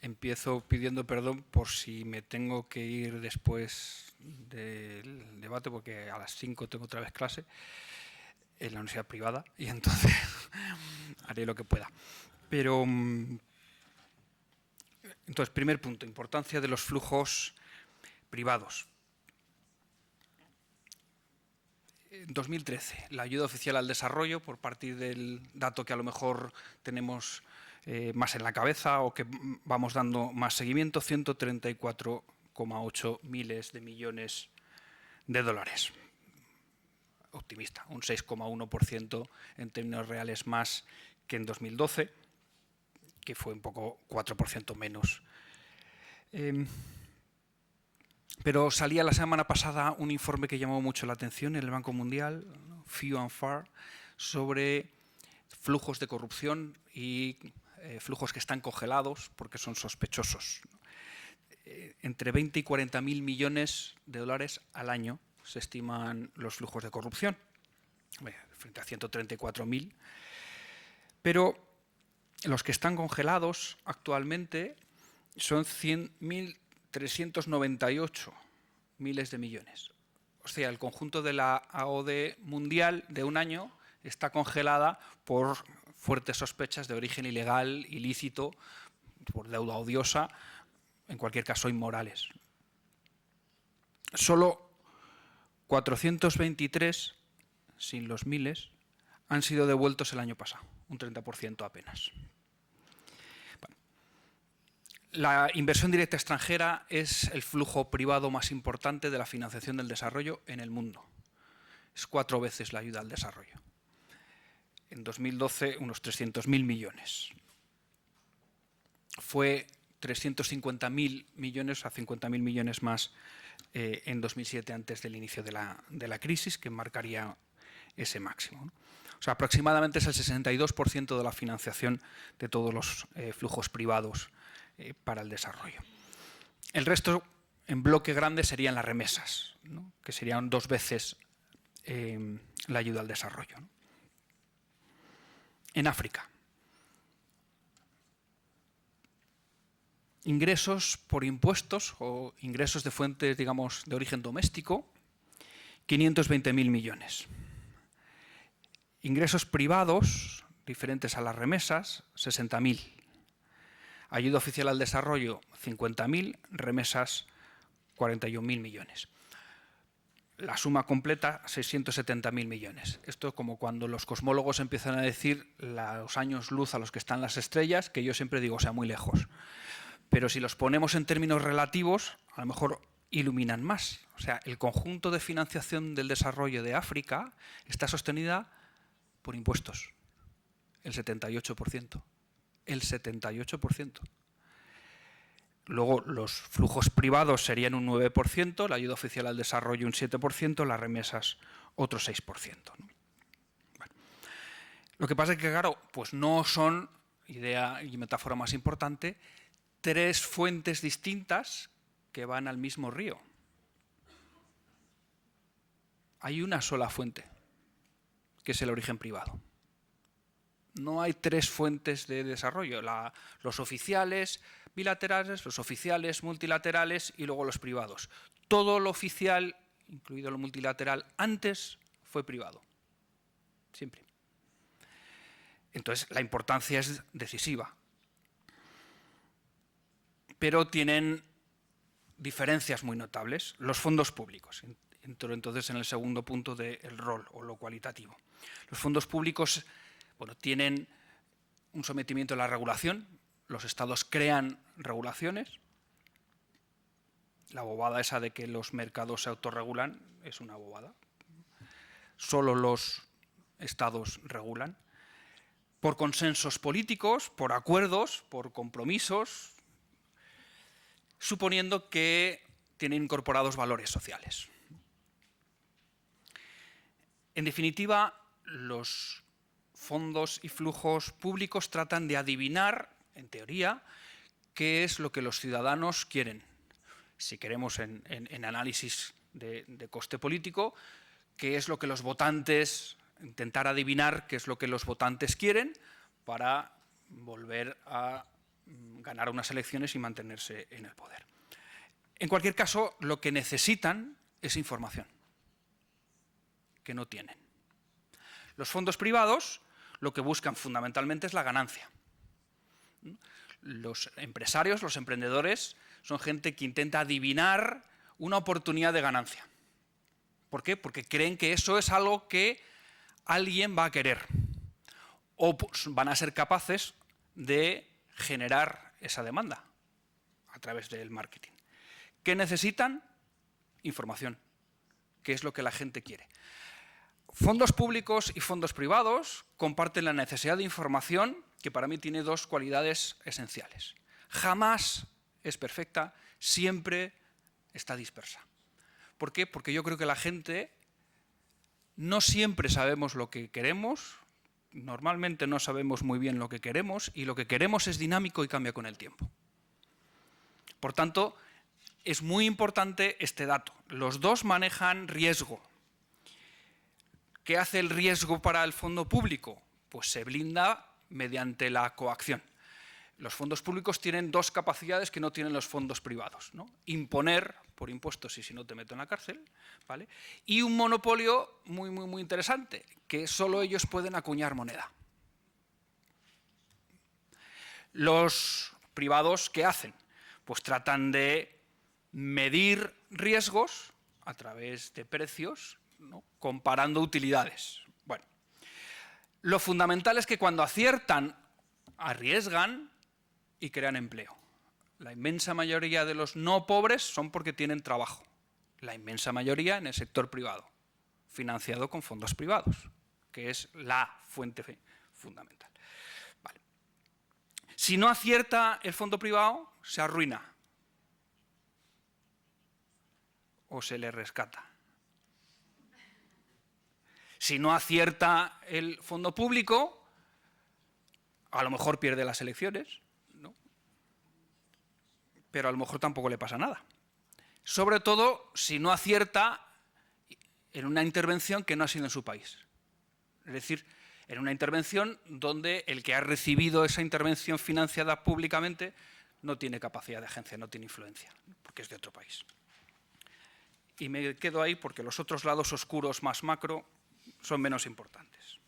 empiezo pidiendo perdón por si me tengo que ir después del debate, porque a las 5 tengo otra vez clase en la universidad privada y entonces haré lo que pueda. Pero, entonces, primer punto, importancia de los flujos privados. En 2013, la ayuda oficial al desarrollo, por partir del dato que a lo mejor tenemos más en la cabeza o que vamos dando más seguimiento, 134,8 miles de millones de dólares. Optimista, un 6,1% en términos reales más que en 2012, que fue un poco 4% menos. Pero salía la semana pasada un informe que llamó mucho la atención en el Banco Mundial, Few and Far, sobre flujos de corrupción y flujos que están congelados porque son sospechosos. Entre 20 y 40.000 millones de dólares al año se estiman los flujos de corrupción, frente a 134.000. Pero los que están congelados actualmente son 100.398 miles de millones. O sea, el conjunto de la AOD mundial de un año está congelada por fuertes sospechas de origen ilegal, ilícito, por deuda odiosa, en cualquier caso inmorales. Solo 423, sin los miles, han sido devueltos el año pasado, un 30% apenas. Bueno, la inversión directa extranjera es el flujo privado más importante de la financiación del desarrollo en el mundo. Es 4 veces la ayuda al desarrollo. En 2012, unos 300.000 millones. Fue 350.000 millones, a 50.000 millones más en 2007, antes del inicio de la crisis, que marcaría ese máximo, ¿no? O sea, aproximadamente es el 62% de la financiación de todos los flujos privados para el desarrollo. El resto, en bloque grande, serían las remesas, ¿no? Que serían 2 veces la ayuda al desarrollo, ¿no? En África, ingresos por impuestos o ingresos de fuentes, digamos, de origen doméstico, 520.000 millones. Ingresos privados, diferentes a las remesas, 60.000. Ayuda oficial al desarrollo, 50.000. Remesas, 41.000 millones. La suma completa, 670.000 millones. Esto es como cuando los cosmólogos empiezan a decir los años luz a los que están las estrellas, que yo siempre digo, o sea, muy lejos. Pero si los ponemos en términos relativos, a lo mejor iluminan más. O sea, el conjunto de financiación del desarrollo de África está sostenida por impuestos, el 78%. El 78%. Luego los flujos privados serían un 9%, la ayuda oficial al desarrollo un 7%, las remesas otro 6%, ¿no? Bueno. Lo que pasa es que, claro, pues no son, idea y metáfora más importante, 3 fuentes distintas que van al mismo río. Hay una sola fuente, que es el origen privado. No hay 3 fuentes de desarrollo, los oficiales bilaterales, los oficiales multilaterales y luego los privados. Todo lo oficial, incluido lo multilateral, antes fue privado, siempre. Entonces, la importancia es decisiva. Pero tienen diferencias muy notables. Los fondos públicos. Entro entonces en el segundo punto del rol o lo cualitativo. Los fondos públicos, bueno, tienen un sometimiento a la regulación. Los estados crean regulaciones. La bobada esa de que los mercados se autorregulan es una bobada. Solo los estados regulan. Por consensos políticos, por acuerdos, por compromisos, suponiendo que tienen incorporados valores sociales. En definitiva, los fondos y flujos públicos tratan de adivinar, en teoría, qué es lo que los ciudadanos quieren. Si queremos en análisis de coste político, qué es lo que los votantes, intentar adivinar qué es lo que los votantes quieren para volver a ganar unas elecciones y mantenerse en el poder. En cualquier caso, lo que necesitan es información, que no tienen. Los fondos privados lo que buscan fundamentalmente es la ganancia. Los empresarios, los emprendedores, son gente que intenta adivinar una oportunidad de ganancia. ¿Por qué? Porque creen que eso es algo que alguien va a querer. O pues, van a ser capaces de generar esa demanda a través del marketing. ¿Qué necesitan? Información, que es lo que la gente quiere. Fondos públicos y fondos privados comparten la necesidad de información, que para mí tiene dos cualidades esenciales. Jamás es perfecta, siempre está dispersa. ¿Por qué? Porque yo creo que la gente no siempre sabemos lo que queremos, normalmente no sabemos muy bien lo que queremos, y lo que queremos es dinámico y cambia con el tiempo. Por tanto, es muy importante este dato. Los dos manejan riesgo. ¿Qué hace el riesgo para el fondo público? Pues se blinda mediante la coacción. Los fondos públicos tienen dos capacidades que no tienen los fondos privados, ¿no? Imponer por impuestos y si no te meto en la cárcel, ¿vale? Y un monopolio muy interesante, que solo ellos pueden acuñar moneda. Los privados, ¿qué hacen? Pues tratan de medir riesgos a través de precios, ¿no? Comparando utilidades. Bueno, lo fundamental es que cuando aciertan, arriesgan y crean empleo. La inmensa mayoría de los no pobres son porque tienen trabajo. La inmensa mayoría en el sector privado, financiado con fondos privados, que es la fuente fundamental. Vale. Si no acierta el fondo privado, se arruina o se le rescata. Si no acierta el fondo público, a lo mejor pierde las elecciones, ¿no? Pero a lo mejor tampoco le pasa nada. Sobre todo si no acierta en una intervención que no ha sido en su país. Es decir, en una intervención donde el que ha recibido esa intervención financiada públicamente no tiene capacidad de agencia, no tiene influencia, porque es de otro país. Y me quedo ahí porque los otros lados oscuros más macro son menos importantes.